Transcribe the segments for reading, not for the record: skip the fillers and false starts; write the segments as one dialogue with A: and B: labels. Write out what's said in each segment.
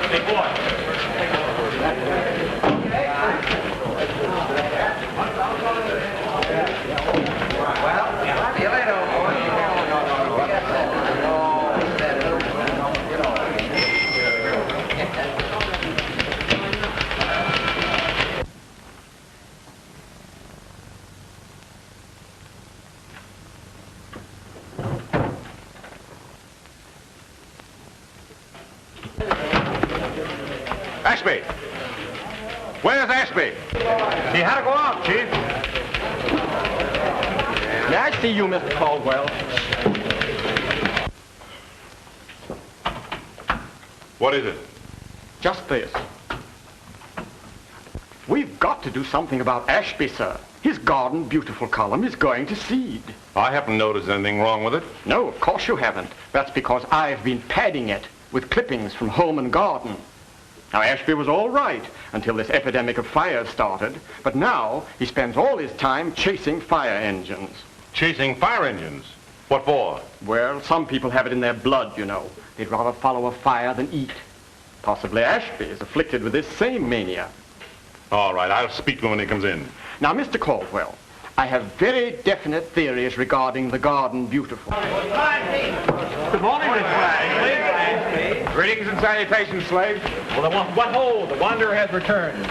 A: Hey, boy.
B: Well, see you later, old boy.
C: Ashby! Where's Ashby?
A: He had to go out, Chief.
D: May I see you, Mr. Caldwell?
C: What is it?
D: Just this. We've got to do something about Ashby, sir. His Garden Beautiful column is going to seed.
C: I haven't noticed anything wrong with it.
D: No, of course you haven't. That's because I've been padding it with clippings from Home and Garden. Now, Ashby was all right until this epidemic of fires started, but now he spends all his time chasing fire engines.
C: Chasing fire engines? What for?
D: Well, some people have it in their blood, you know. They'd rather follow a fire than eat. Possibly Ashby is afflicted with this same mania.
C: All right, I'll speak to him when he comes in.
D: Now, Mr. Caldwell, I have very definite theories regarding the Garden Beautiful.
A: Good morning, Miss Flagg.
C: Greetings and salutations, slaves.
A: Well, what ho! The wanderer has returned.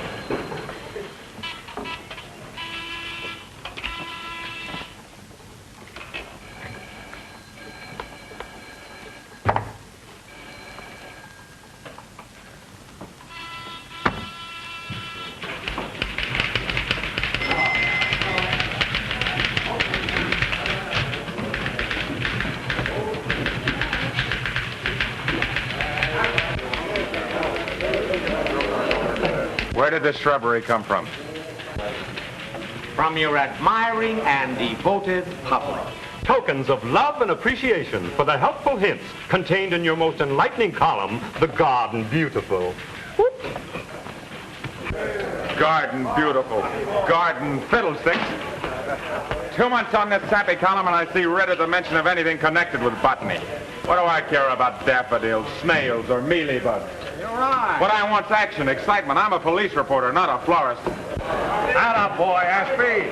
C: Where did this shrubbery come from?
E: From your admiring and devoted public.
A: Tokens of love and appreciation for the helpful hints contained in your most enlightening column, The Garden Beautiful. Whoop.
C: Garden Beautiful. Garden Fiddlesticks. 2 months on this sappy column and I see red at the mention of anything connected with botany. What do I care about daffodils, snails, or mealybugs?
B: You're right.
C: What I want's action, excitement. I'm a police reporter, not a florist. Atta boy, Ashby.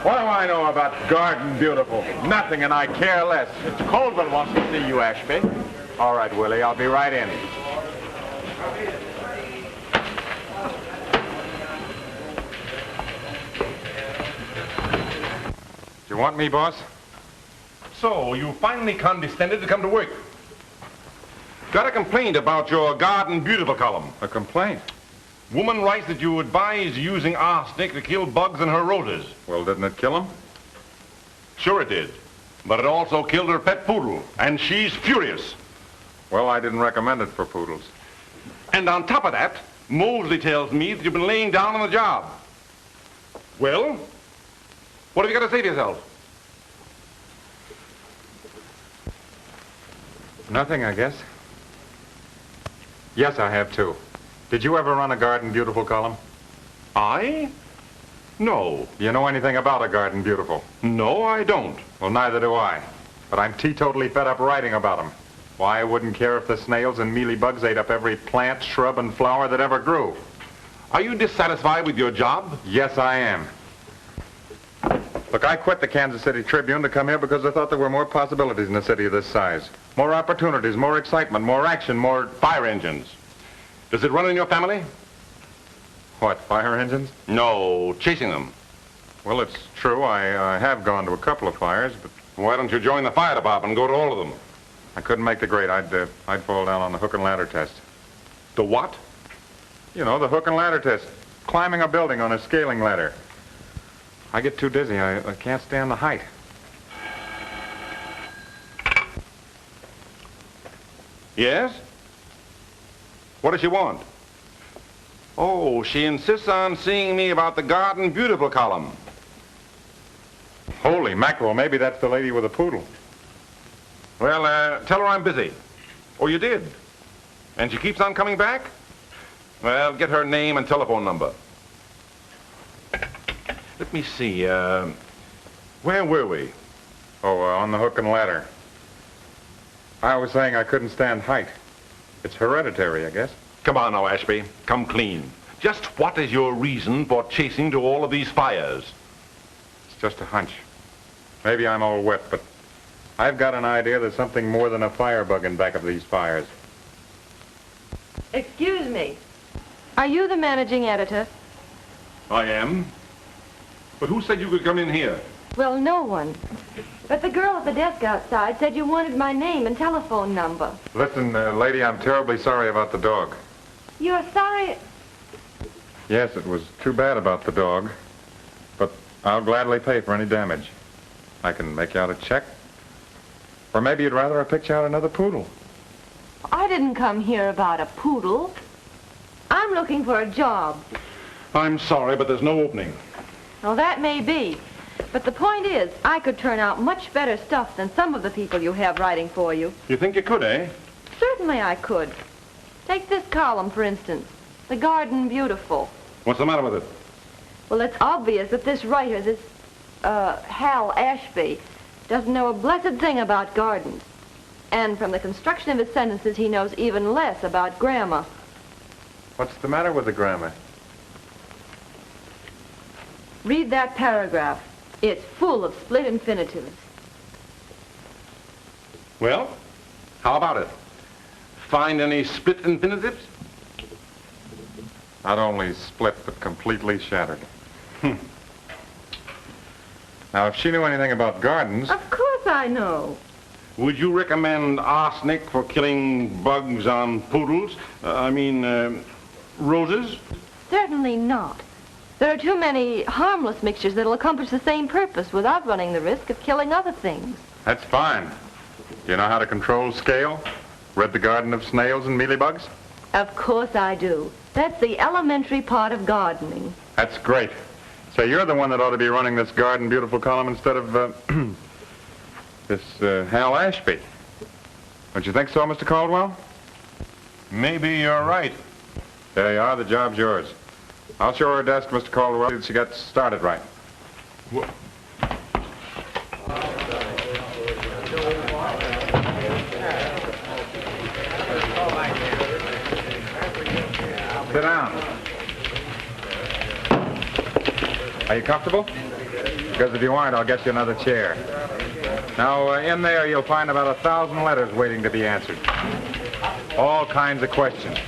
C: What do I know about Garden Beautiful? Nothing, and I care less.
D: Mr. Caldwell wants to see you, Ashby.
C: All right, Willie, I'll be right in. You want me, boss? So, you finally condescended to come to work. Got a complaint about your Garden Beautiful column. A complaint? Woman writes that you advise using arsenic to kill bugs in her roses. Well, didn't it kill them? Sure it did. But it also killed her pet poodle, and she's furious. Well, I didn't recommend it for poodles. And on top of that, Mosley tells me that you've been laying down on the job. Well, what have you got to say to yourself?
F: Nothing, I guess. Yes, I have too. Did you ever run a Garden Beautiful column?
C: I? No.
F: Do you know anything about a Garden Beautiful?
C: No, I don't.
F: Well, neither do I. But I'm teetotally fed up writing about them. Why, I wouldn't care if the snails and mealybugs ate up every plant, shrub, and flower that ever grew.
C: Are you dissatisfied with your job?
F: Yes, I am. Look, I quit the Kansas City Tribune to come here because I thought there were more possibilities in a city of this size. More opportunities, more excitement, more action, more
C: Fire engines. Does it run in your family?
F: What, fire engines?
C: No, chasing them.
F: Well, it's true. I have gone to a couple of fires, but
C: Why don't you join the fire department and go to all of them?
F: I couldn't make the grade. I'd fall down on the hook and ladder test.
C: The what?
F: You know, the hook and ladder test. Climbing a building on a scaling ladder. I get too dizzy. I can't stand the height.
C: Yes? What does she want? Oh, she insists on seeing me about the Garden Beautiful column.
F: Holy mackerel, maybe that's the lady with the poodle.
C: Well, tell her I'm busy. Oh, you did? And she keeps on coming back? Well, get her name and telephone number. Let me see. Where were we?
F: Oh, on the hook and ladder. I was saying I couldn't stand height. It's hereditary, I guess.
C: Come on now, Ashby. Come clean. Just what is your reason for chasing to all of these fires?
F: It's just a hunch. Maybe I'm all wet, but I've got an idea there's something more than a firebug in back of these fires.
G: Excuse me. Are you the managing editor?
C: I am. But who said you could come in here?
G: Well, no one. But the girl at the desk outside said you wanted my name and telephone number.
F: Listen, lady, I'm terribly sorry about the dog.
G: You're sorry?
F: Yes, it was too bad about the dog, but I'll gladly pay for any damage. I can make you out a check. Or maybe you'd rather I picked you out another poodle.
G: I didn't come here about a poodle. I'm looking for a job.
C: I'm sorry, but there's no opening.
G: Well, that may be. But the point is, I could turn out much better stuff than some of the people you have writing for you.
C: You think you could, eh?
G: Certainly I could. Take this column, for instance. The Garden Beautiful.
C: What's the matter with it?
G: Well, it's obvious that this writer, this, Hal Ashby, doesn't know a blessed thing about gardens. And from the construction of his sentences, he knows even less about grammar.
F: What's the matter with the grammar?
G: Read that paragraph. It's full of split infinitives.
C: Well, how about it? Find any split infinitives?
F: Not only split, but completely shattered. Now, if she knew anything about gardens...
G: Of course I know.
C: Would you recommend arsenic for killing bugs on poodles? Roses?
G: Certainly not. There are too many harmless mixtures that'll accomplish the same purpose without running the risk of killing other things.
F: That's fine. Do you know how to control scale? Rid the garden of snails and mealybugs?
G: Of course I do. That's the elementary part of gardening.
F: That's great. So you're the one that ought to be running this Garden Beautiful column instead of, this, Hal Ashby. Don't you think so, Mr. Caldwell?
C: Maybe you're right.
F: There you are. The job's yours. I'll show her a desk, Mr. Caldwell, so she gets started right. Sit down. Are you comfortable? Because if you aren't, I'll get you another chair. Now, in there, you'll find about 1,000 letters waiting to be answered. All kinds of questions.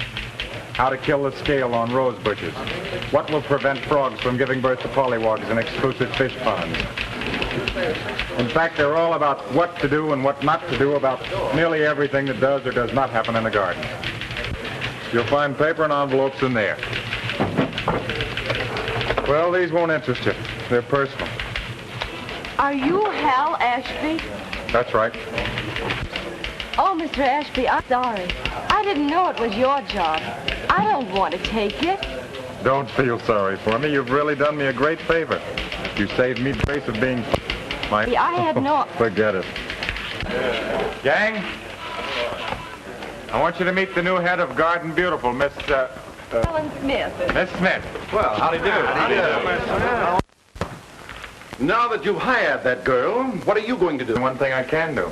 F: How to kill the scale on rose bushes. What will prevent frogs from giving birth to pollywogs in exclusive fish ponds? In fact, they're all about what to do and what not to do about nearly everything that does or does not happen in the garden. You'll find paper and envelopes in there. Well, these won't interest you. They're personal.
G: Are you Hal Ashby?
F: That's right.
G: Oh, Mr. Ashby, I'm sorry. I didn't know it was your job. I don't want to take it.
F: Don't feel sorry for me. You've really done me a great favor. You saved me the grace of being my...
G: I had no...
F: Forget it. Gang, I want you to meet the new head of Garden Beautiful, Miss,
G: Helen Smith.
F: Miss Smith.
C: Well, howdy do. Now that you've hired that girl, what are you going to do?
F: One thing I can do.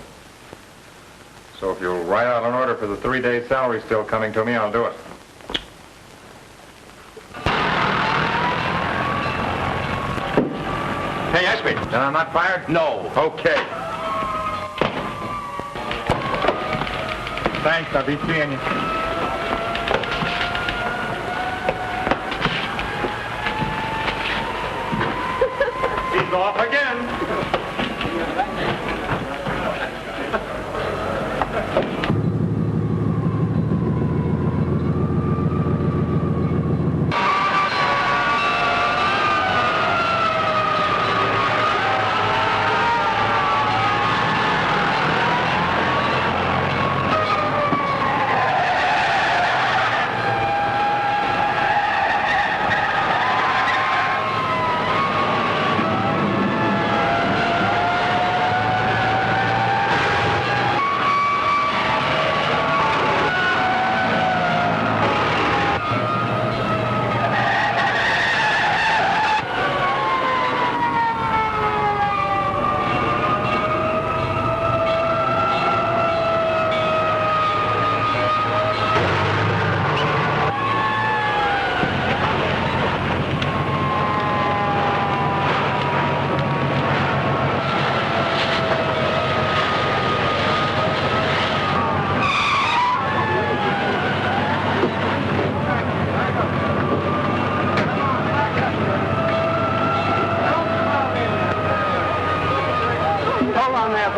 F: So if you'll write out an order for the 3-day salary still coming to me, I'll do it.
C: Hey, Ashby.
F: Then I'm not fired?
C: No.
F: Okay. Thanks, I'll be seeing you. He's off again.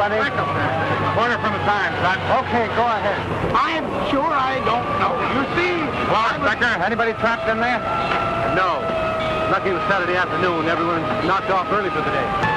F: Bunny. Corner from the Times, son.
B: Okay, go ahead. I'm sure I don't know. You see?
F: Hello, Inspector. Anybody trapped in there?
B: No. Lucky it was Saturday afternoon. Everyone knocked off early for the day.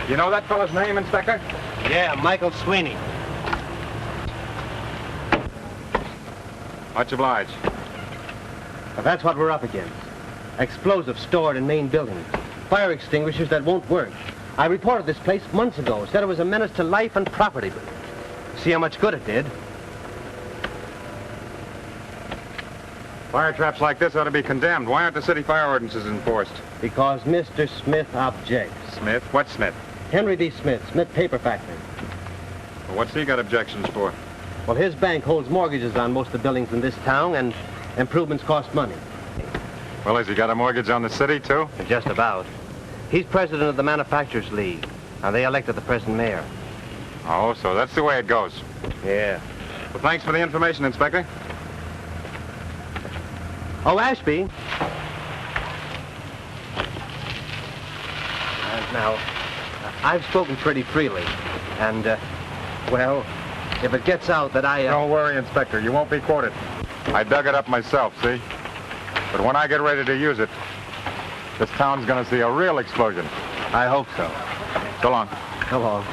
F: You know that fellow's name, Inspector?
B: Yeah, Michael Sweeney.
F: Much obliged.
B: Well, that's what we're up against. Explosives stored in main buildings. Fire extinguishers that won't work. I reported this place months ago. Said it was a menace to life and property. But see how much good it did.
F: Fire traps like this ought to be condemned. Why aren't the city fire ordinances enforced?
B: Because Mr. Smith objects.
F: Smith? What Smith?
B: Henry D. Smith, Smith Paper Factory.
F: Well, what's he got objections for?
B: Well, his bank holds mortgages on most of the buildings in this town, and improvements cost money.
F: Well, has he got a mortgage on the city, too?
B: Just about. He's president of the Manufacturers League, and they elected the present mayor.
F: Oh, so that's the way it goes.
B: Yeah.
F: Well, thanks for the information, Inspector.
B: Oh, Ashby. Now, I've spoken pretty freely, and, well, if it gets out that I...
F: Don't worry, Inspector. You won't be quoted. I dug it up myself, see? But when I get ready to use it, this town's going to see a real explosion.
B: I hope so.
F: So long.
B: So long.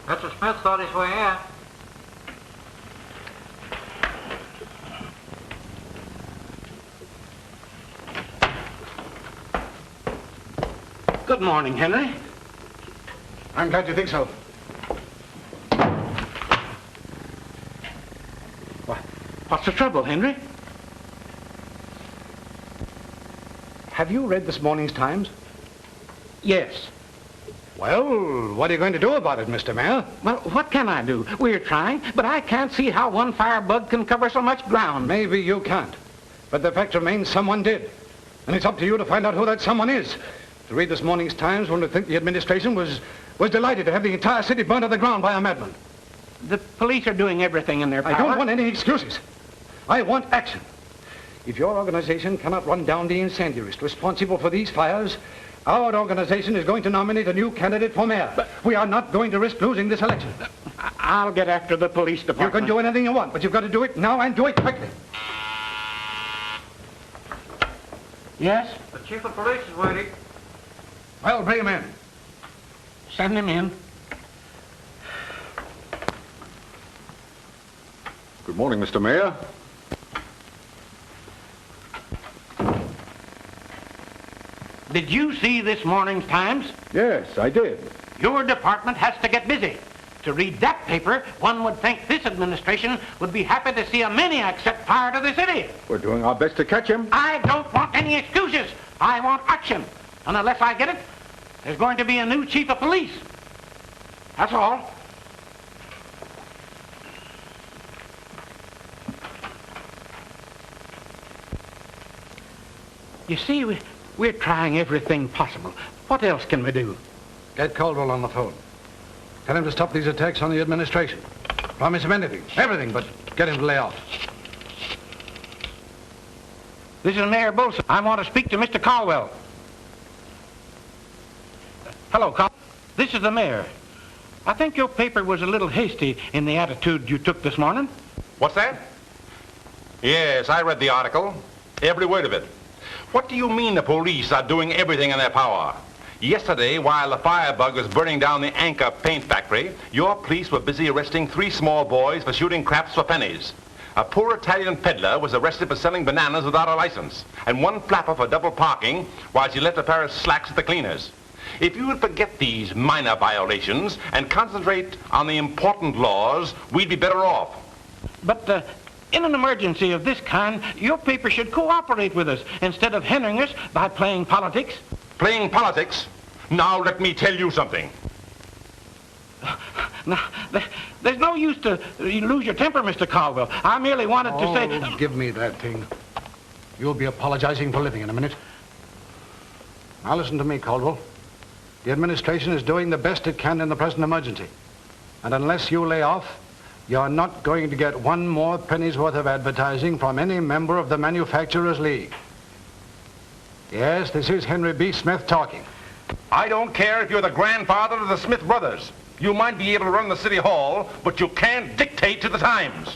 H: Mr. Smith thought his way in. Good morning, Henry.
B: I'm glad you think so.
H: What's the trouble, Henry?
I: Have you read this morning's Times?
H: Yes.
I: Well, what are you going to do about it, Mr. Mayor?
H: Well, what can I do? We're trying, but I can't see how one firebug can cover so much ground.
I: Maybe you can't. But the fact remains someone did. And it's up to you to find out who that someone is. To read this morning's Times, one would think the administration was delighted to have the entire city burned to the ground by a madman.
H: The police are doing everything in their power.
I: I don't want any excuses. I want action. If your organization cannot run down the incendiaries responsible for these fires, our organization is going to nominate a new candidate for mayor. But we are not going to risk losing this election.
H: I'll get after the police department.
I: You can do anything you want, but you've got to do it now and do it quickly.
H: Yes? The chief of police is waiting.
I: Well, bring him in.
H: Send him in.
J: Good morning, Mr. Mayor.
H: Did you see this morning's Times?
J: Yes, I did.
H: Your department has to get busy. To read that paper, one would think this administration would be happy to see a maniac set fire to the city.
J: We're doing our best to catch him.
H: I don't want any excuses. I want action. And unless I get it, there's going to be a new chief of police. That's all. You see, we're trying everything possible. What else can we do?
I: Get Caldwell on the phone. Tell him to stop these attacks on the administration. Promise him anything, everything, but get him to lay off.
H: This is Mayor Bolson. I want to speak to Mr. Caldwell. Hello, Caldwell. This is the mayor. I think your paper was a little hasty in the attitude you took this morning.
C: What's that? Yes, I read the article. Every word of it. What do you mean the police are doing everything in their power? Yesterday, while the firebug was burning down the Anchor paint factory, your police were busy arresting 3 small boys for shooting craps for pennies. A poor Italian peddler was arrested for selling bananas without a license, and 1 flapper for double parking while she left a pair of slacks at the cleaners. If you would forget these minor violations and concentrate on the important laws, we'd be better off.
H: But in an emergency of this kind, your paper should cooperate with us instead of hindering us by playing politics.
C: Playing politics? Now let me tell you something.
H: Now, there's no use to lose your temper, Mr. Caldwell. I merely wanted to say...
I: Give me that thing. You'll be apologizing for living in a minute. Now listen to me, Caldwell. The administration is doing the best it can in the present emergency. And unless you lay off, you're not going to get 1 more penny's worth of advertising from any member of the Manufacturers League. Yes, this is Henry B. Smith talking.
C: I don't care if you're the grandfather of the Smith brothers. You might be able to run the city hall, but you can't dictate to the Times.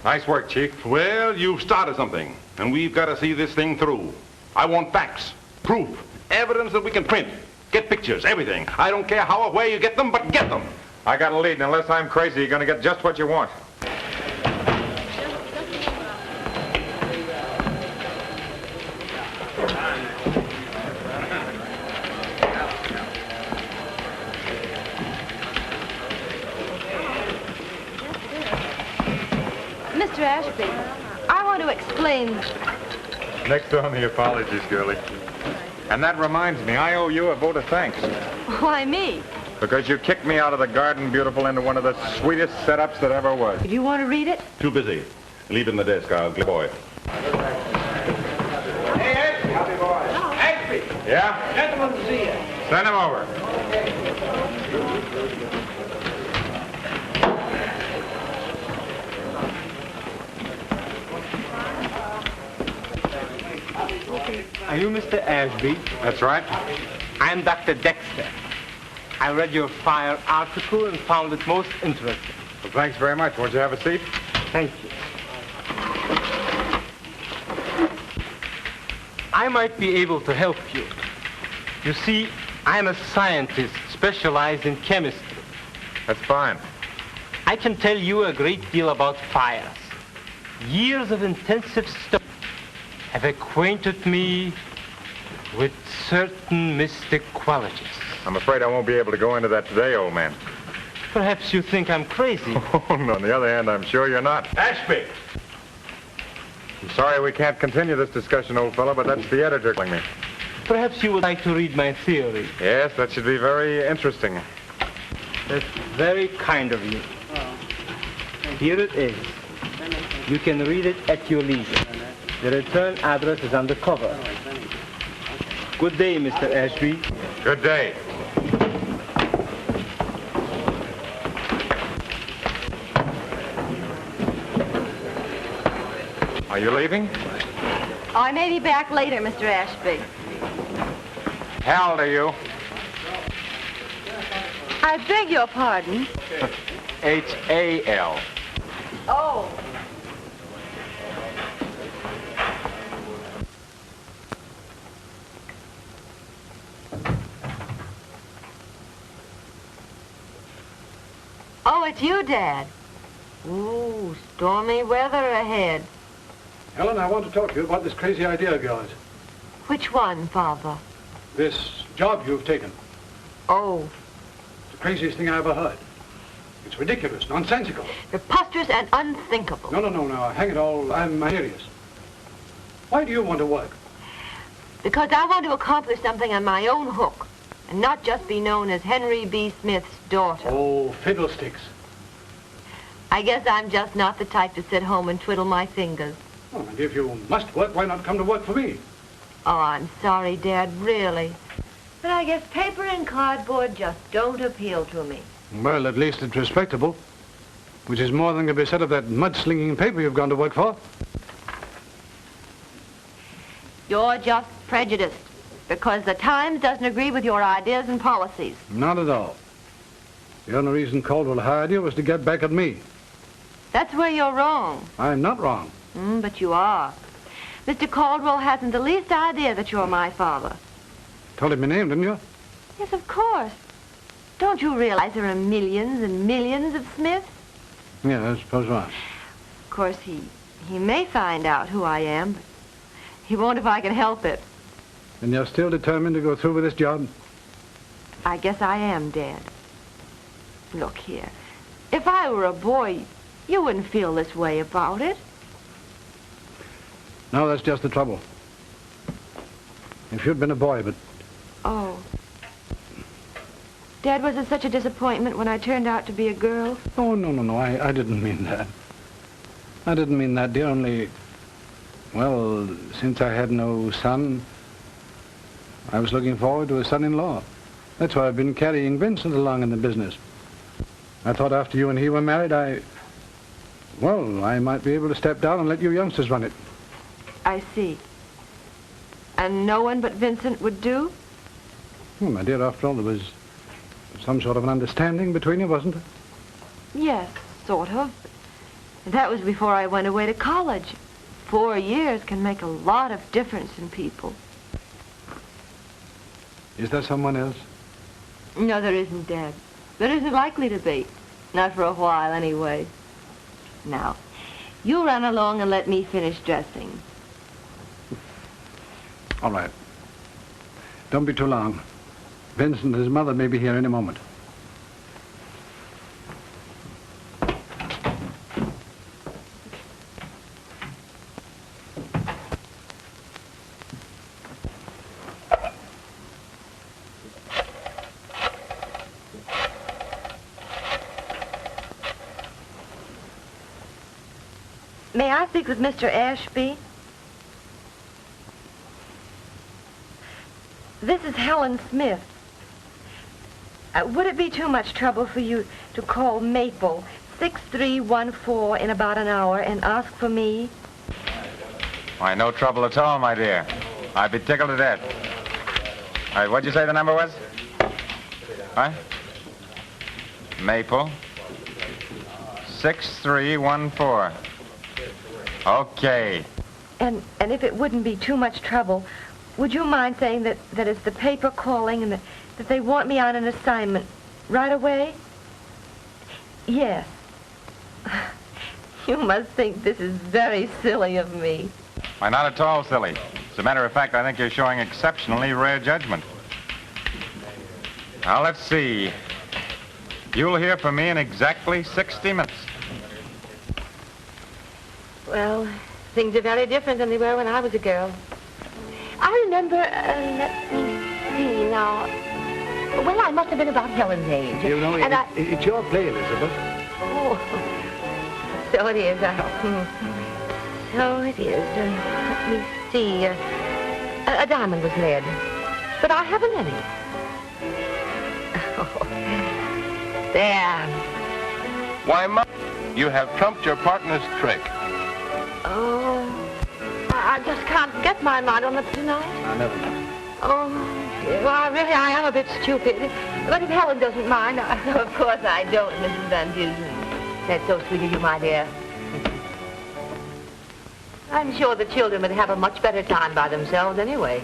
F: Nice work, Chief.
C: Well, you've started something, and we've got to see this thing through. I want facts, proof, evidence that we can print. Get pictures, everything. I don't care how or where you get them, but get them.
F: I got a lead, and unless I'm crazy, you're going to get just what you want.
G: Mr. Ashby, I want to explain.
F: Next on the apologies, girlie. And that reminds me, I owe you a vote of thanks.
G: Why me?
F: Because you kicked me out of the Garden Beautiful into one of the sweetest setups that ever was.
G: Do you want to read it?
C: Too busy. Leave it in the desk. I'll get a boy.
H: Hey, Ashby. Howdy, boy. Ashby.
F: Yeah?
H: Gentlemen to see you.
F: Send him over.
B: Are you Mr. Ashby?
F: That's right.
B: I'm Dr. Dexter. I read your fire article and found it most interesting.
F: Well, thanks very much. Won't you have a seat?
B: Thank you. I might be able to help you. You see, I'm a scientist specialized in chemistry.
F: That's fine.
B: I can tell you a great deal about fires. Years of intensive study have acquainted me with certain mystic qualities.
F: I'm afraid I won't be able to go into that today, old man.
B: Perhaps you think I'm crazy.
F: Oh, no, on the other hand, I'm sure you're not.
C: Ashby!
F: I'm sorry we can't continue this discussion, old fellow, but that's the editor telling me.
B: Perhaps you would like to read my theory.
F: Yes, that should be very interesting.
B: That's very kind of you. Here it is. You can read it at your leisure. The return address is on the cover. Good day, Mr. Ashby.
F: Good day. Are you leaving?
G: I may be back later, Mr. Ashby.
F: How old are you?
G: I beg your pardon.
F: H-A-L.
G: Oh. Oh, it's you, Dad. Ooh, stormy weather ahead.
I: Helen, I want to talk to you about this crazy idea of yours.
G: Which one, Father?
I: This job you've taken.
G: Oh,
I: It's the craziest thing I ever heard. It's ridiculous, nonsensical.
G: preposterous and unthinkable.
I: No. Hang it all, I'm serious. Why do you want to work?
G: Because I want to accomplish something on my own hook, and not just be known as Henry B. Smith's daughter.
I: Oh, fiddlesticks.
G: I guess I'm just not the type to sit home and twiddle my fingers.
I: Oh, and if you must work, why not come to work for me?
G: Oh, I'm sorry, Dad, really. But I guess paper and cardboard just don't appeal to me.
I: Well, at least it's respectable. Which is more than can be said of that mudslinging paper you've gone to work for.
G: You're just prejudiced, because the Times doesn't agree with your ideas and policies.
I: Not at all. The only reason Caldwell hired you was to get back at me.
G: That's where you're wrong.
I: I'm not wrong.
G: But you are. Mr. Caldwell hasn't the least idea that you're my father.
I: Told him my name, didn't you?
G: Yes, of course. Don't you realize there are millions and millions of Smiths?
I: Yeah, I suppose not.
G: Of course, he may find out who I am, but he won't if I can help it.
I: And you're still determined to go through with this job?
G: I guess I am, Dad. Look here. If I were a boy, you wouldn't feel this way about it.
I: No, that's just the trouble. If you'd been a boy, but...
G: Oh. Dad, was it such a disappointment when I turned out to be a girl?
I: Oh, no. I didn't mean that. I didn't mean that, dear. Only, well, since I had no son, I was looking forward to a son-in-law. That's why I've been carrying Vincent along in the business. I thought after you and he were married, I might be able to step down and let you youngsters run it.
G: I see. And no one but Vincent would do?
I: Well, my dear, after all, there was some sort of an understanding between you, wasn't there?
G: Yes, sort of. That was before I went away to college. 4 years can make a lot of difference in people.
I: Is there someone else?
G: No, there isn't, Dad. There isn't likely to be. Not for a while, anyway. Now, you run along and let me finish dressing.
I: All right. Don't be too long. Vincent and his mother may be here any moment.
G: May I speak with Mr. Ashby? This is Helen Smith. Would it be too much trouble for you to call Maple 6314 in about an hour and ask for me?
F: Why, no trouble at all, my dear. I'd be tickled to death. All right, what'd you say the number was? What? Maple 6314. Okay.
G: And if it wouldn't be too much trouble, would you mind saying that it's the paper calling and that they want me on an assignment right away? Yes. You must think this is very silly of me.
F: Why, not at all silly. As a matter of fact, I think you're showing exceptionally rare judgment. Now, let's see. You'll hear from me in exactly 60 minutes.
G: Well, things are very different than they were when I was a girl. I remember, let me see now. Well, I must have been about Helen's age.
I: You know, it's your play, Elizabeth.
G: Oh, so it is. So it is. Let me see. A diamond was led, but I haven't any. Oh, there.
K: Why, Mom, you have trumped your partner's trick.
G: Oh, I just can't get my mind on it tonight.
I: I never know.
G: Oh, dear. Well, I am a bit stupid. But if Helen doesn't mind, of course I don't, Mrs. Van Dusen. That's so sweet of you, my dear. I'm sure the children would have a much better time by themselves anyway.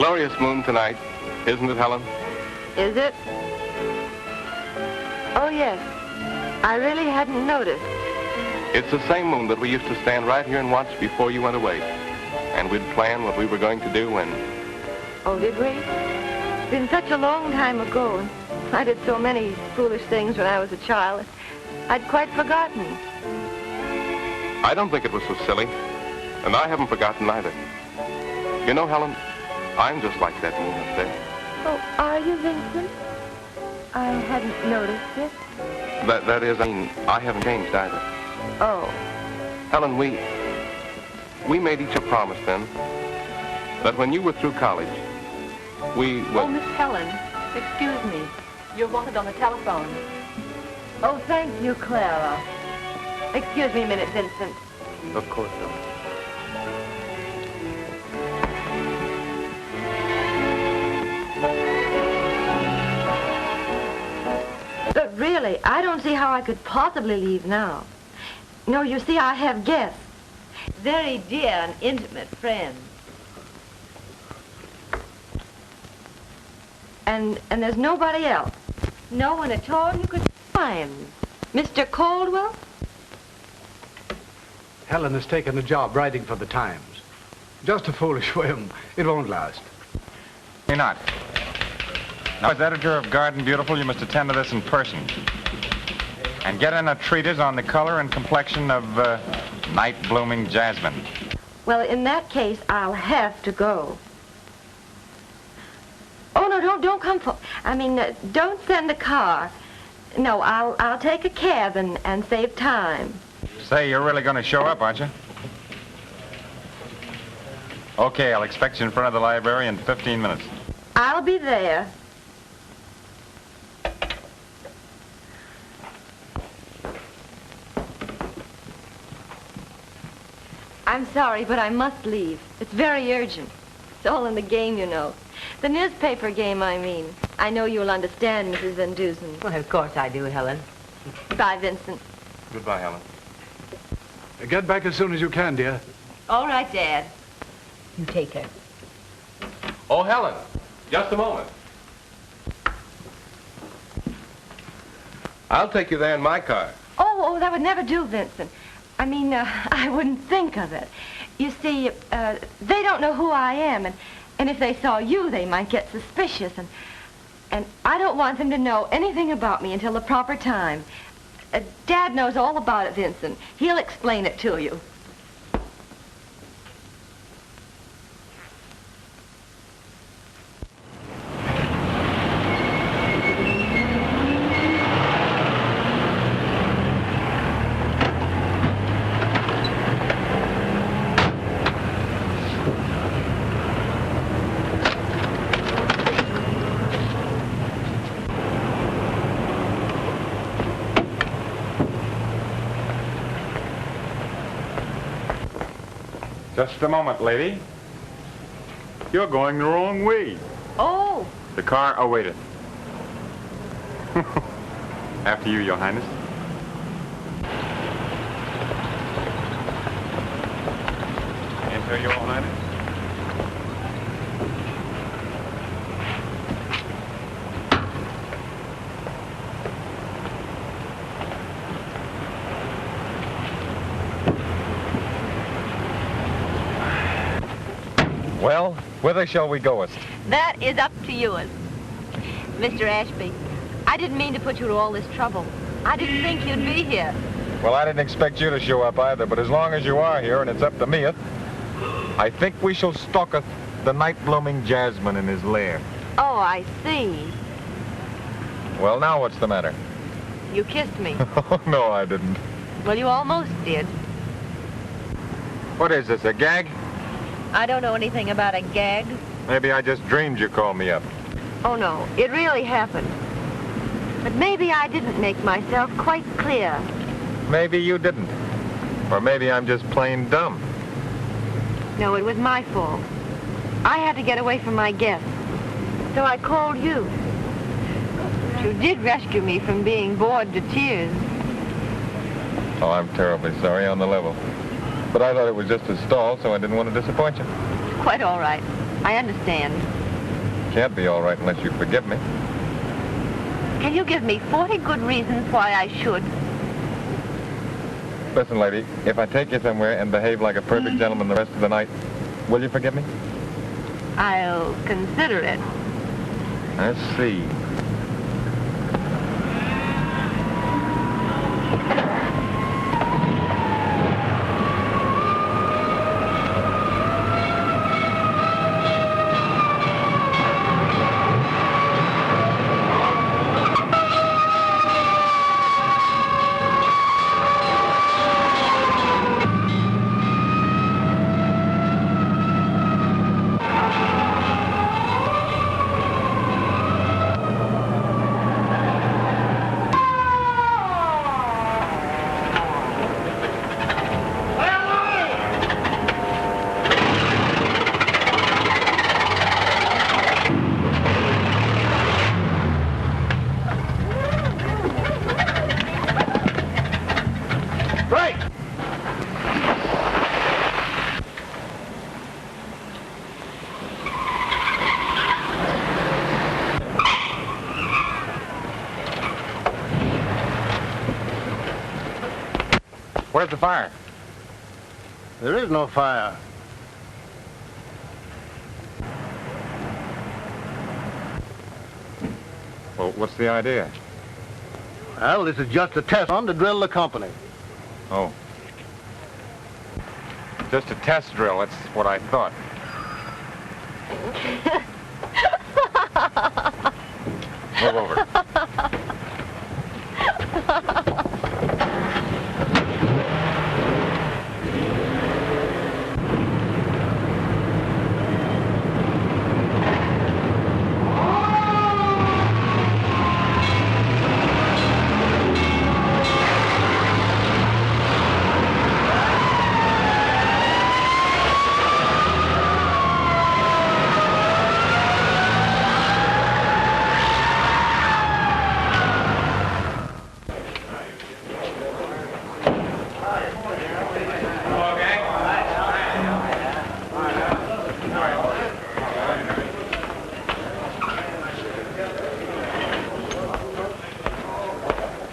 K: glorious moon tonight, isn't it, Helen?
G: Is it? Oh, yes. I really hadn't noticed.
K: It's the same moon that we used to stand right here and watch before you went away. And we'd plan what we were going to do and...
G: Oh, did we? It's been such a long time ago. And I did so many foolish things when I was a child. I'd quite forgotten.
K: I don't think it was so silly. And I haven't forgotten either. You know, Helen, I'm just like that moon up there.
G: Oh, are you, Vincent? I hadn't noticed it.
K: That is, I mean, I haven't changed either.
G: Oh.
K: Helen, we made each a promise then that when you were through college, we would...
G: Oh, Miss Helen, excuse me. You're wanted on the telephone. Oh, thank you, Clara. Excuse me a minute, Vincent.
K: Of course, Helen.
G: But really, I don't see how I could possibly leave now. No, you see, I have guests. Very dear and intimate friends. And there's nobody else. No one at all you could find. Mr. Caldwell?
I: Helen has taken a job writing for the Times. Just a foolish whim. It won't last.
F: You're not. Now, as editor of Garden Beautiful, you must attend to this in person. And get in a treatise on the color and complexion of night-blooming jasmine.
G: Well, in that case, I'll have to go. Oh, no, don't come for... I mean, don't send a car. No, I'll take a cab and save time.
F: Say, you're really going to show up, aren't you? Okay, I'll expect you in front of the library in 15 minutes.
G: I'll be there. I'm sorry, but I must leave. It's very urgent. It's all in the game, you know. The newspaper game, I mean. I know you'll understand, Mrs. Van Dusen.
L: Well, of course I do, Helen.
G: Bye, Vincent.
K: Goodbye, Helen.
I: Get back as soon as you can, dear.
G: All right, Dad.
L: You take her.
K: Oh, Helen, just a moment. I'll take you there in my car.
G: Oh, that would never do, Vincent. I mean, I wouldn't think of it. You see, they don't know who I am, and if they saw you, they might get suspicious, and I don't want them to know anything about me until the proper time. Dad knows all about it, Vincent. He'll explain it to you.
F: Just a moment, lady. You're going the wrong way.
G: Oh.
F: The car awaited. After you, Your Highness. Enter, Your Highness. Well, whither shall we goest?
G: That is up to you. Mr. Ashby, I didn't mean to put you to all this trouble. I didn't think you'd be here.
F: Well, I didn't expect you to show up either, but as long as you are here and it's up to me, I think we shall stalk the night-blooming jasmine in his lair.
G: Oh, I see.
F: Well, now what's the matter?
G: You kissed me.
F: Oh, no, I didn't.
G: Well, you almost did.
F: What is this, a gag?
G: I don't know anything about a gag.
F: Maybe I just dreamed you called me up.
G: Oh, no, it really happened. But maybe I didn't make myself quite clear.
F: Maybe you didn't. Or maybe I'm just plain dumb.
G: No, it was my fault. I had to get away from my guests. So I called you. You did rescue me from being bored to tears.
F: Oh, I'm terribly sorry on the level. But I thought it was just a stall, so I didn't want to disappoint you.
G: Quite all right. I understand.
F: can't be all right unless you forgive me.
L: Can you give me 40 good reasons why I should?
F: Listen, lady, if I take you somewhere and behave like a perfect gentleman the rest of the night, will you forgive me?
L: I'll consider it.
F: Let's see. Where's the fire?
B: There is no fire.
F: Well, what's the idea?
B: Well, this is just a test run to drill the company.
F: Oh. Just a test drill, that's what I thought. Move over.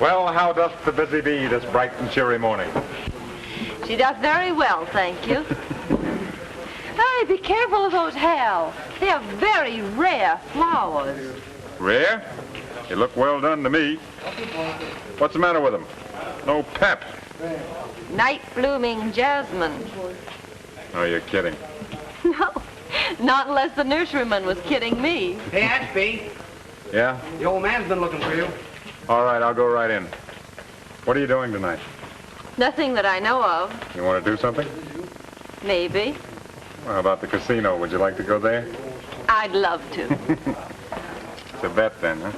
F: Well, how doth the busy bee this bright and cheery morning?
G: She doth very well, thank you. Hey, be careful of those, Hal. They are very rare flowers.
F: Rare? They look well done to me. What's the matter with them? No pep.
G: Night-blooming jasmine.
F: Oh, you're kidding.
G: No, not unless the nurseryman was kidding me.
H: Hey, Ashby,
F: Yeah?
H: the old man's been looking for you.
F: All right, I'll go right in. What are you doing tonight?
G: Nothing that I know of.
F: You want to do something?
G: Maybe.
F: Well, how about the casino? Would you like to go there?
G: I'd love to.
F: It's a bet then, huh?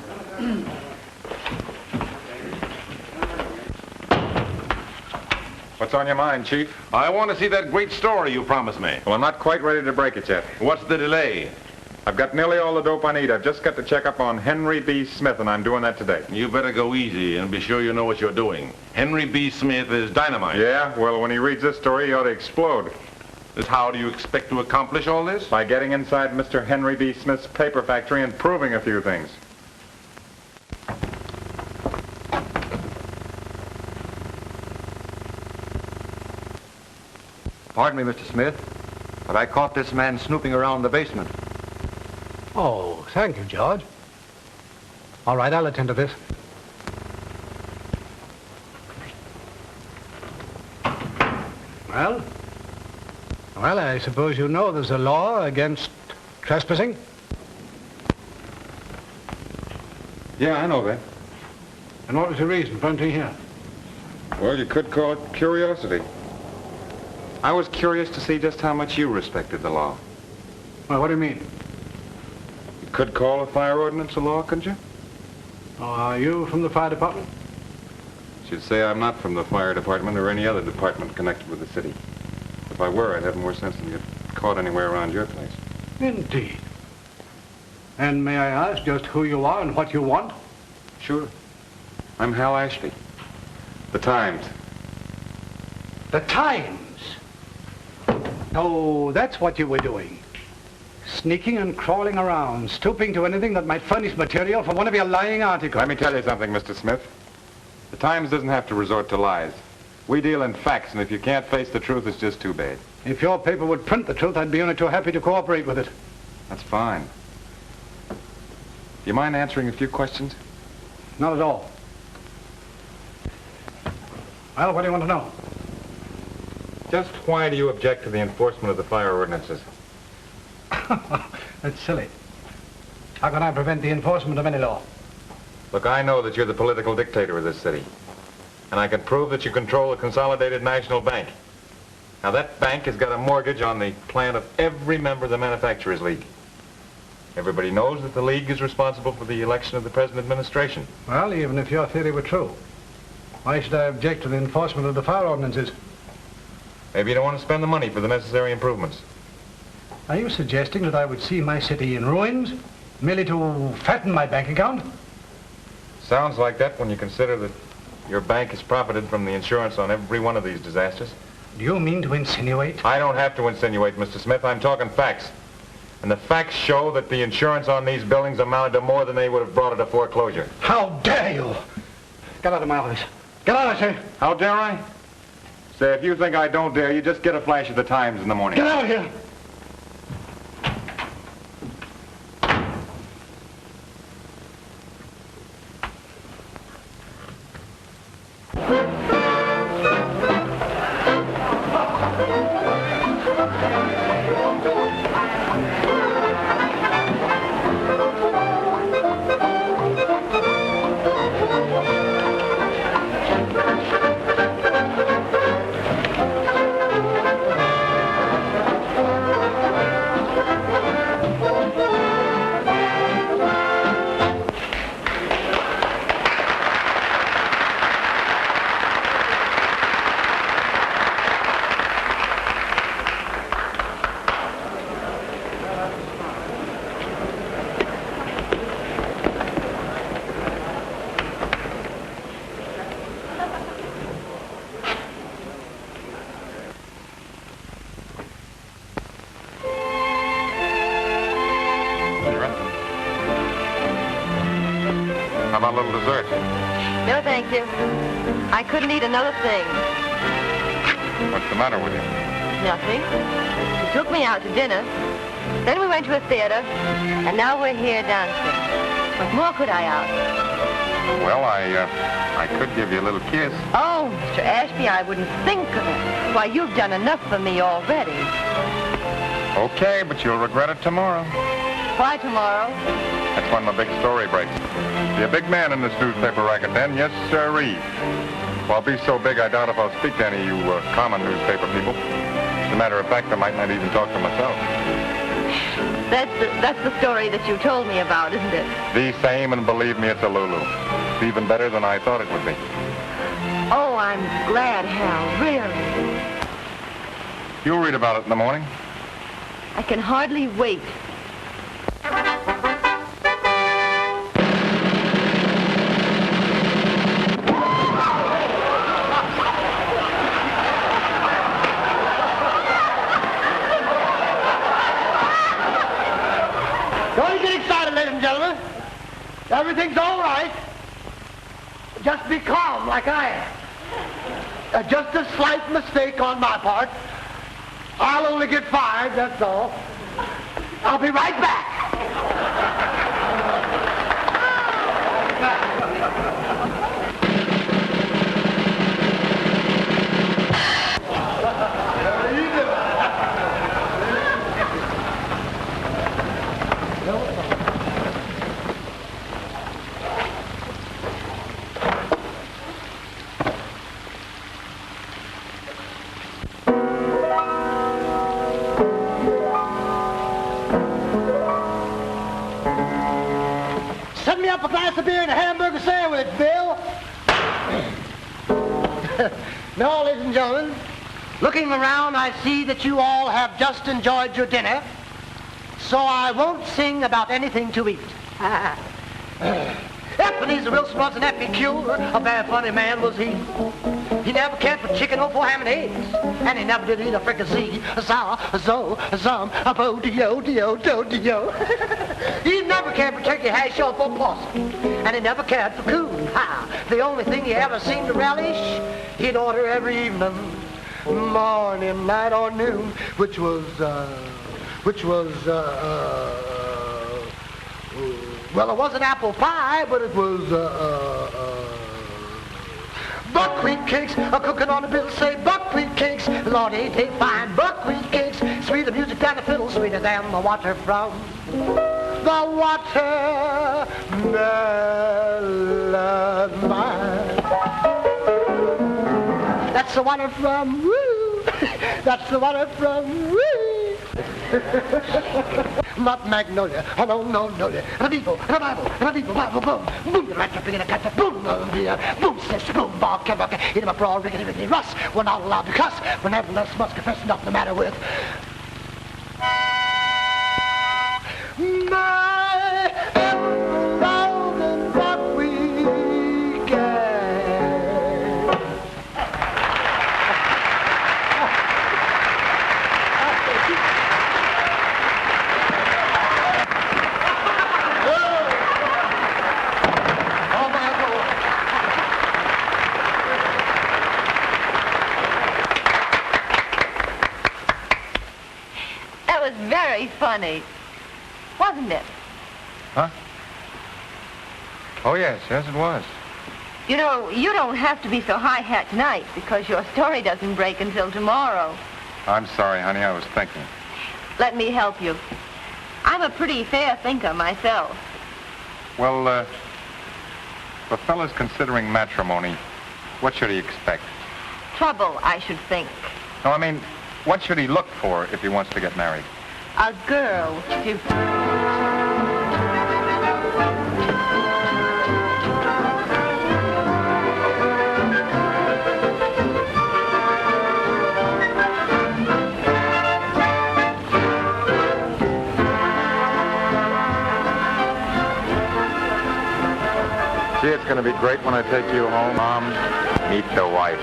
F: What's on your mind, Chief?
C: I want to see that great story you promised me.
F: Well, I'm not quite ready to break it yet.
C: What's the delay?
F: I've got nearly all the dope I need. I've just got to check up on Henry B. Smith, and I'm doing that today.
C: You better go easy and be sure you know what you're doing. Henry B. Smith is dynamite.
F: Yeah? Well, when he reads this story, he ought to explode.
C: How do you expect to accomplish all this?
F: By getting inside Mr. Henry B. Smith's paper factory and proving a few things.
J: Pardon me, Mr. Smith, but I caught this man snooping around the basement.
I: Oh, thank you, George. All right, I'll attend to this. Well, I suppose you know there's a law against trespassing?
F: Yeah, I know that.
I: And what was your reason for entering here?
F: Well, you could call it curiosity. I was curious to see just how much you respected the law.
I: Well, what do you mean?
F: You could call a fire ordinance a law, couldn't you?
I: Oh, are you from the fire department?
F: Should say I'm not from the fire department or any other department connected with the city. If I were, I'd have more sense than get caught anywhere around your place.
I: Indeed. And may I ask just who you are and what you want?
F: Sure. I'm Hal Ashby. The Times.
I: The Times. Oh, that's what you were doing. Sneaking and crawling around, stooping to anything that might furnish material for one of your lying articles.
F: Let me tell you something, Mr. Smith. The Times doesn't have to resort to lies. We deal in facts, and if you can't face the truth, it's just too bad.
I: If your paper would print the truth, I'd be only too happy to cooperate with it.
F: That's fine. Do you mind answering a few questions?
I: Not at all. Well, what do you want to know?
F: Just why do you object to the enforcement of the fire ordinances?
I: That's silly. How can I prevent the enforcement of any law?
F: Look, I know that you're the political dictator of this city. And I can prove that you control the Consolidated National Bank. Now, that bank has got a mortgage on the plan of every member of the Manufacturers League. Everybody knows that the League is responsible for the election of the present administration.
I: Well, even if your theory were true, why should I object to the enforcement of the fire ordinances?
F: Maybe you don't want to spend the money for the necessary improvements.
I: Are you suggesting that I would see my city in ruins, merely to fatten my bank account?
F: Sounds like that when you consider that your bank has profited from the insurance on every one of these disasters.
I: Do you mean to insinuate?
F: I don't have to insinuate, Mr. Smith. I'm talking facts. And the facts show that the insurance on these buildings amounted to more than they would have brought at a foreclosure.
I: How dare you! Get out of my office. Get out, I say.
F: How dare I? Say, if you think I don't dare you, just get a flash of the Times in the morning.
I: Get out of here!
K: How about a little dessert?
G: No, thank you. I couldn't eat another thing.
K: What's the matter with you?
G: Nothing. He took me out to dinner. Then we went to a theater. And now we're here dancing. What more could I ask?
K: Well, I could give you a little kiss.
G: Oh, Mr. Ashby, I wouldn't think of it. Why, you've done enough for me already.
K: Okay, but you'll regret it tomorrow.
G: Why tomorrow?
K: That's when the big story breaks. Be a big man in this newspaper racket then, yes, sirree. Well, I'll be so big I doubt if I'll speak to any of you common newspaper people. As a matter of fact, I might not even talk to myself.
G: That's the story that you told me about, isn't it?
K: The same, and believe me, it's a Lulu. It's even better than I thought it would be.
G: Oh, I'm glad, Hal, really.
K: You'll read about it in the morning.
G: I can hardly wait.
M: Don't get excited, ladies and gentlemen. Everything's all right. Just be calm like I am. Just a slight mistake on my part. I'll only get fired, that's all. I'll be right back. Set me up a glass of beer and a hamburger sandwich, Bill. No, ladies and gentlemen, looking around, I see that you all have just enjoyed your dinner, so I won't sing about anything to eat. Ebenezer Wilson was an epicure. A very funny man was he. He never cared for chicken or for ham and eggs. And he never did eat a fricassee. A za, a zo, a zum, a bo, de-yo, de-yo, do-de-yo. He never cared for turkey hash or for possum. And he never cared for coon. Ha! The only thing he ever seemed to relish, he'd order every evening, morning, night, or noon, which was, well, it wasn't apple pie, but it was, buckwheat cakes, a cooking on the bill, say buckwheat cakes. Lord, ain't they fine, buckwheat cakes. Sweeter music than the fiddle, sweeter than the water from the watermelon mine. That's the water from woo. That's the water from woo. Not magnolia, oh no, no, no, Radivo, Bible, boom, boom, the rat picking a cat, boom, boom, says boom, ball, can hit him a brawl, rickety, Russ. We're not allowed to cuss. We're nevertheless must confess nothing the matter with my round and what we get.
L: That was very funny, wasn't it?
F: Huh? Oh, yes, it was.
L: You know, you don't have to be so high-hat tonight because your story doesn't break until tomorrow.
K: I'm sorry, honey, I was thinking.
L: Let me help you. I'm a pretty fair thinker myself.
K: Well, the fellow's considering matrimony. What should he expect?
L: Trouble, I should think.
K: No, I mean, what should he look for if he wants to get married?
L: A girl to...
K: Gee, it's going to be great when I take you home, Mom. Meet the wife.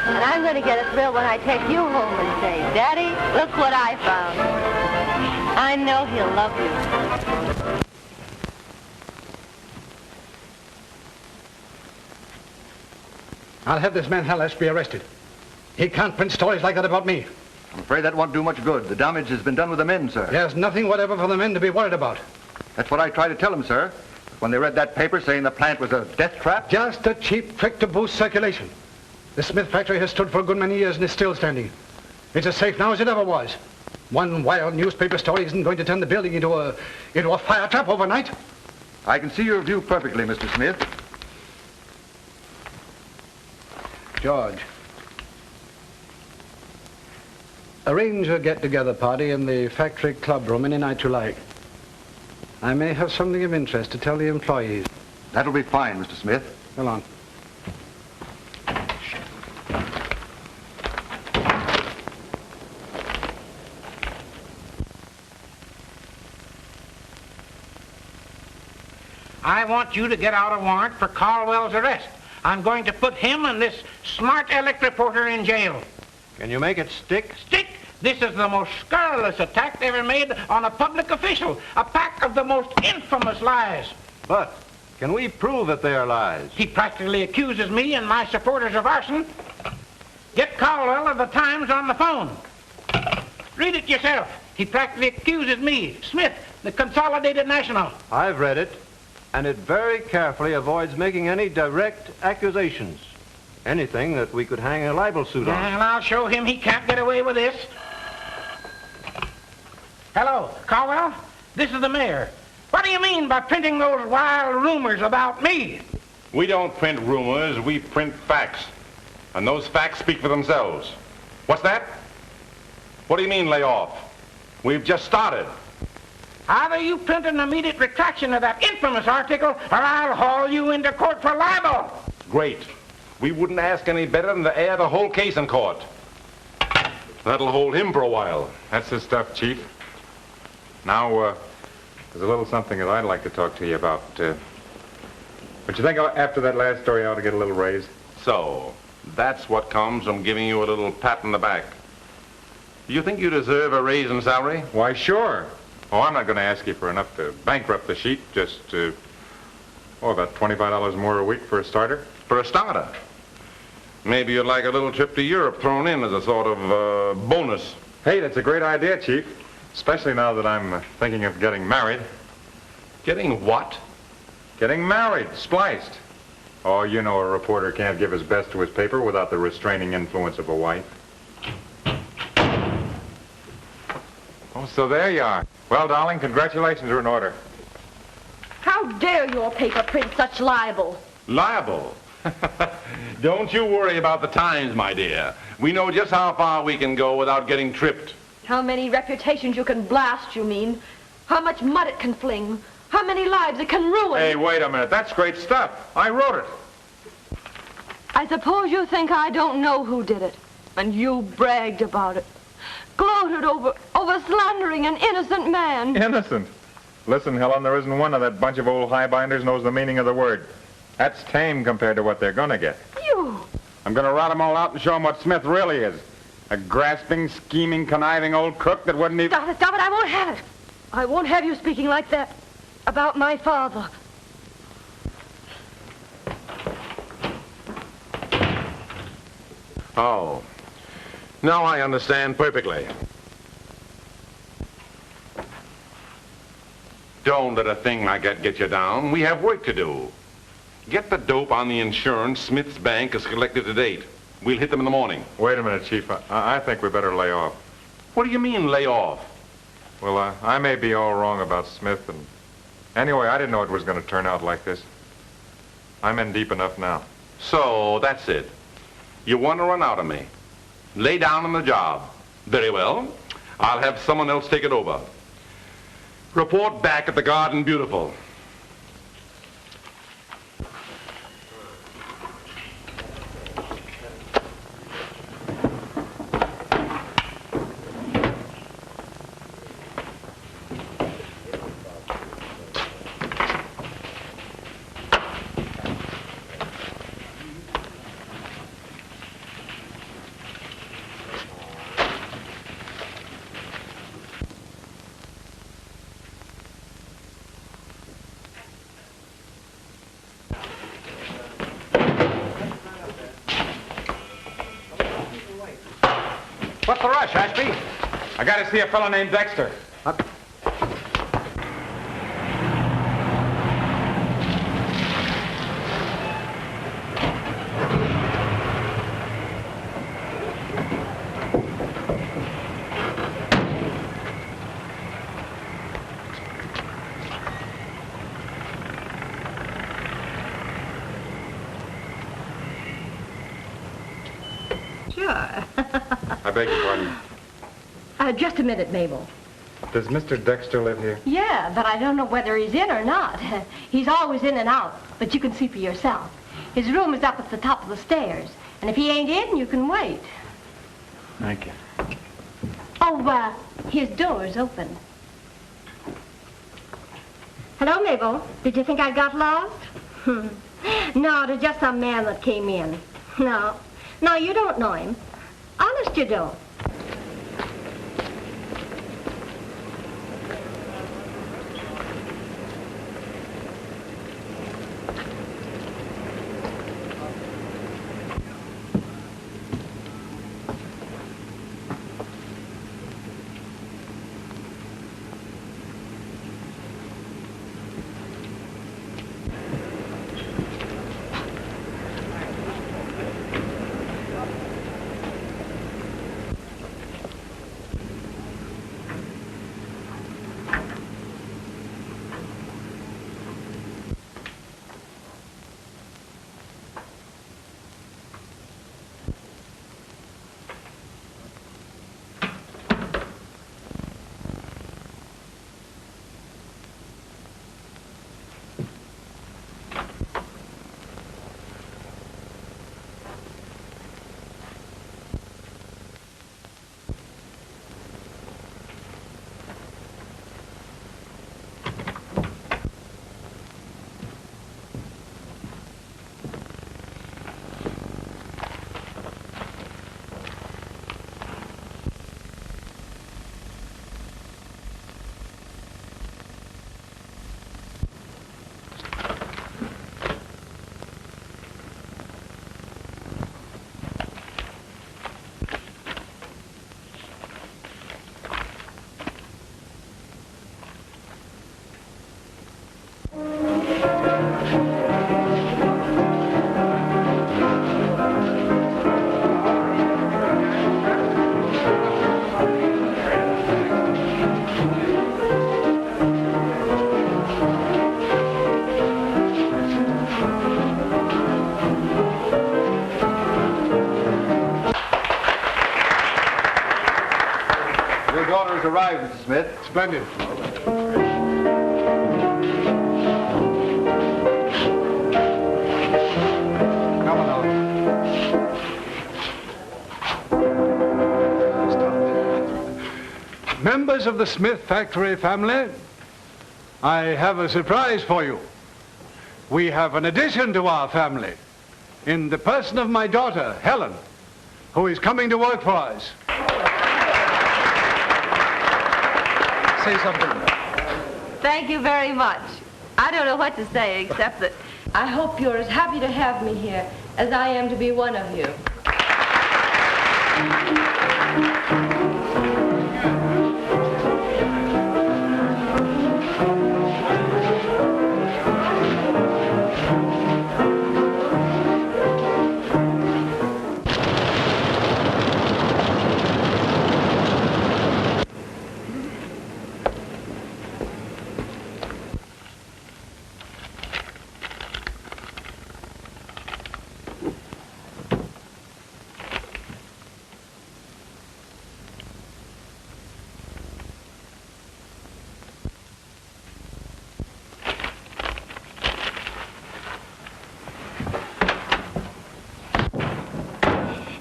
L: And I'm going to get a thrill when I take you home and say, Daddy, look what I found. I know he'll love you.
I: I'll have this man Hal Ashby arrested. He can't print stories like that about me.
J: I'm afraid that won't do much good. The damage has been done with the men, sir.
I: There's nothing whatever for the men to be worried about.
J: That's what I tried to tell them, sir. When they read that paper saying the plant was a death trap.
I: Just a cheap trick to boost circulation. The Smith factory has stood for a good many years and is still standing. It's as safe now as it ever was. One wild newspaper story isn't going to turn the building into a fire trap overnight.
J: I can see your view perfectly, Mr. Smith.
I: George, arrange a get-together party in the factory club room any night you like. I may have something of interest to tell the employees.
J: That'll be fine, Mr. Smith.
I: Go on.
H: I want you to get out a warrant for Caldwell's arrest. I'm going to put him and this smart Elect reporter in jail.
B: Can you make it stick?
H: Stick! This is the most scurrilous attack ever made on a public official. A pack of the most infamous lies.
B: But can we prove that they are lies?
H: He practically accuses me and my supporters of arson. Get Caldwell of the Times on the phone. Read it yourself. He practically accuses me, Smith, the Consolidated National.
B: I've read it, and it very carefully avoids making any direct accusations. Anything that we could hang a libel suit on.
H: And I'll show him he can't get away with this. Hello, Caldwell? This is the mayor. What do you mean by printing those wild rumors about me?
C: We don't print rumors, we print facts. And those facts speak for themselves. What's that? What do you mean, lay off? We've just started.
H: Either you print an immediate retraction of that infamous article, or I'll haul you into court for libel.
C: Great. We wouldn't ask any better than to air the whole case in court. That'll hold him for a while.
K: That's the stuff, Chief. Now,
F: There's a little something that I'd like to talk to you about. But you think after that last story I ought to get a little raise?
C: So, that's what comes from giving you a little pat on the back. You think you deserve a raise in salary?
F: Why, sure. Oh, I'm not going to ask you for enough to bankrupt the sheet. Just, about $25 more a week for a starter.
C: For a starter? Maybe you'd like a little trip to Europe thrown in as a sort of bonus.
F: Hey, that's a great idea, Chief. Especially now that I'm thinking of getting married.
C: Getting what?
F: Getting married, spliced. Oh, you know a reporter can't give his best to his paper without the restraining influence of a wife. Oh, so there you are. Well, darling, congratulations are in order.
G: How dare your paper print such libel?
C: Libel? Don't you worry about the Times, my dear. We know just how far we can go without getting tripped.
G: How many reputations you can blast, you mean? How much mud it can fling? How many lives it can ruin?
F: Hey, wait a minute. That's great stuff. I wrote it.
G: I suppose you think I don't know who did it. And you bragged about it. Gloated over slandering an innocent man.
F: Innocent? Listen, Helen, there isn't one of that bunch of old highbinders knows the meaning of the word. That's tame compared to what they're going to get.
G: You!
F: I'm going to rot them all out and show them what Smith really is. A grasping, scheming, conniving old crook that wouldn't even...
G: Stop it, I won't have it. I won't have you speaking like that about my father.
C: Oh. Now I understand perfectly. Don't let a thing like that get you down. We have work to do. Get the dope on the insurance Smith's bank has collected to date. We'll hit them in the morning.
F: Wait a minute, Chief. I think we better lay off.
C: What do you mean, lay off?
F: Well, I may be all wrong about Smith, and anyway, I didn't know it was going to turn out like this. I'm in deep enough now.
C: So, that's it. You want to run out of me. Lay down on the job. Very well. I'll have someone else take it over. Report back at the Garden Beautiful.
F: What's the rush, Ashby? I got to see a fellow named Dexter. I beg your pardon.
L: Just a minute, Mabel.
F: Does Mr. Dexter live here?
L: Yeah, but I don't know whether he's in or not. He's always in and out, but you can see for yourself. His room is up at the top of the stairs, and if he ain't in, you can wait.
F: Thank you.
L: Oh, his door's open. Hello, Mabel. Did you think I got lost? No, it's just some man that came in. No, you don't know him. Honest, you don't.
J: arrived, Mr. Smith.
I: Splendid. Come along. Members of the Smith factory family, I have a surprise for you. We have an addition to our family in the person of my daughter, Helen, who is coming to work for us. Say something.
G: Thank you very much. I don't know what to say except that I hope you're as happy to have me here as I am to be one of you.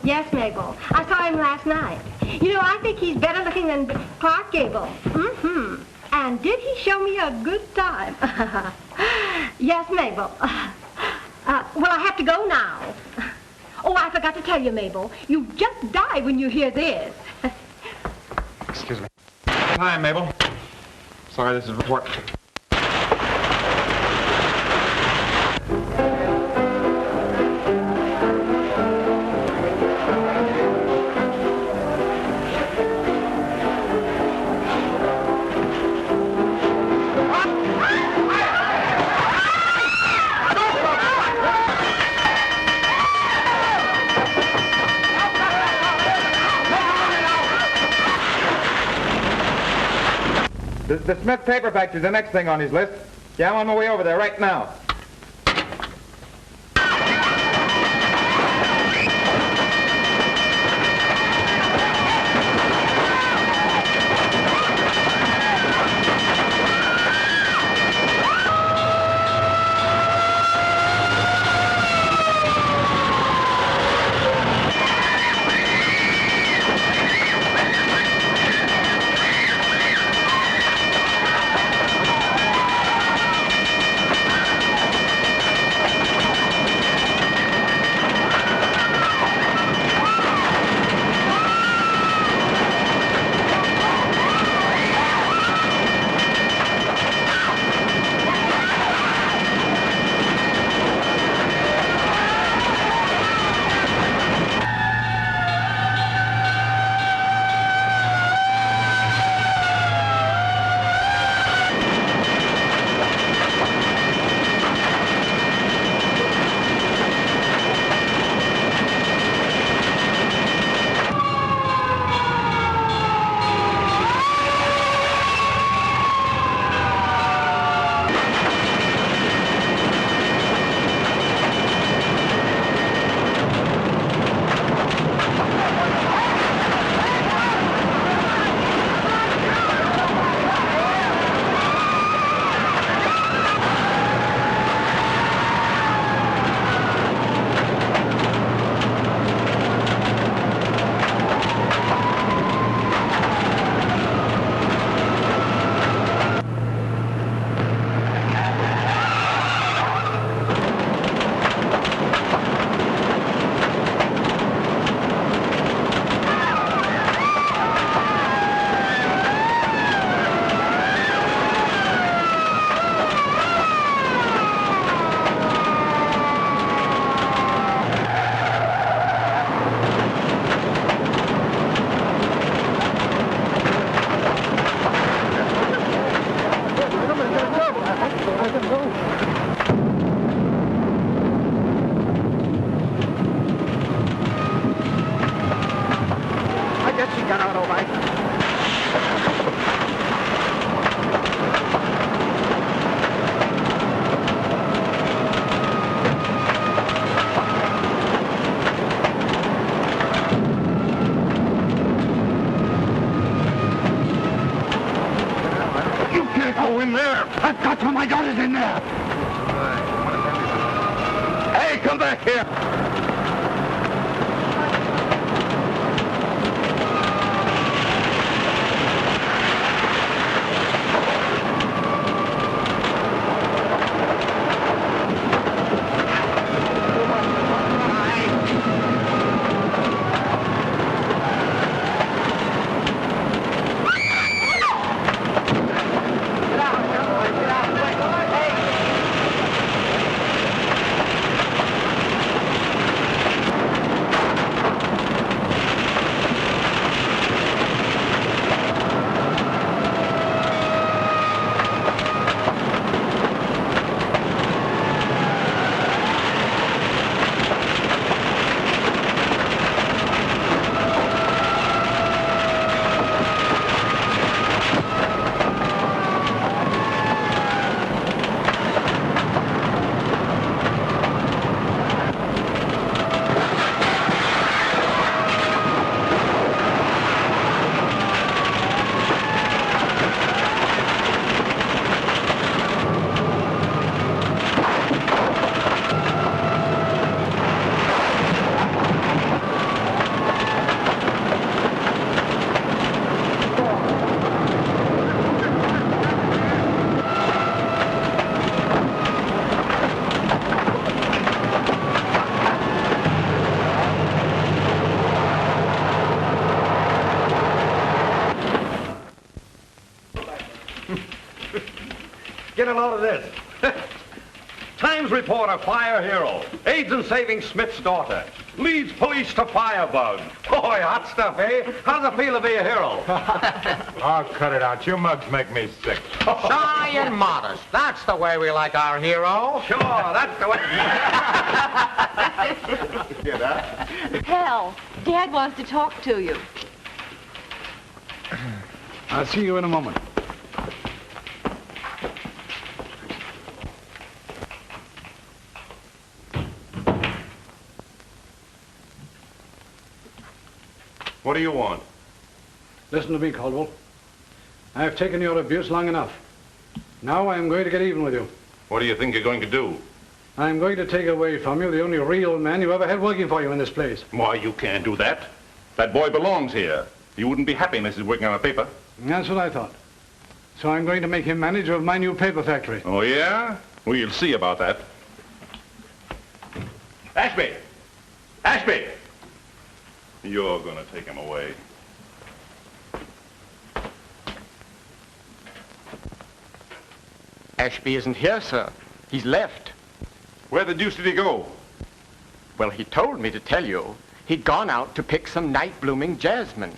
L: Yes, Mabel. I saw him last night. You know, I think he's better looking than Clark Gable. Mm-hmm. And did he show me a good time? Yes, Mabel. Well, I have to go now. Oh, I forgot to tell you, Mabel. You just die when you hear this.
F: Excuse me. Hi, Mabel. Sorry, this is important. The Smith paper factory is the next thing on his list. Yeah, I'm on my way over there right now.
M: I've got you. My daughter's in there. Hey, come back here.
N: Get a load of this. Times reporter, fire hero. Aids in saving Smith's daughter. Leads police to firebug. Boy, hot stuff, eh? How's it feel to be a hero?
F: Oh, cut it out. You mugs make me sick.
E: Shy and modest. That's the way we like our hero.
N: Sure, that's the way.
G: Hal, Dad wants to talk to you.
I: I'll see you in a moment.
C: What do you want?
I: Listen to me, Caldwell. I have taken your abuse long enough. Now I am going to get even with you.
C: What do you think you're going to do?
I: I am going to take away from you the only real man you ever had working for you in this place.
C: Why, you can't do that. That boy belongs here. He wouldn't be happy unless he's working on a paper.
I: That's what I thought. So I'm going to make him manager of my new paper factory.
C: Oh, yeah? We'll see about that. Ashby! Ashby! You're going to take him away.
D: Ashby isn't here, sir. He's left.
C: Where the deuce did he go?
D: Well, he told me to tell you he'd gone out to pick some night-blooming jasmine.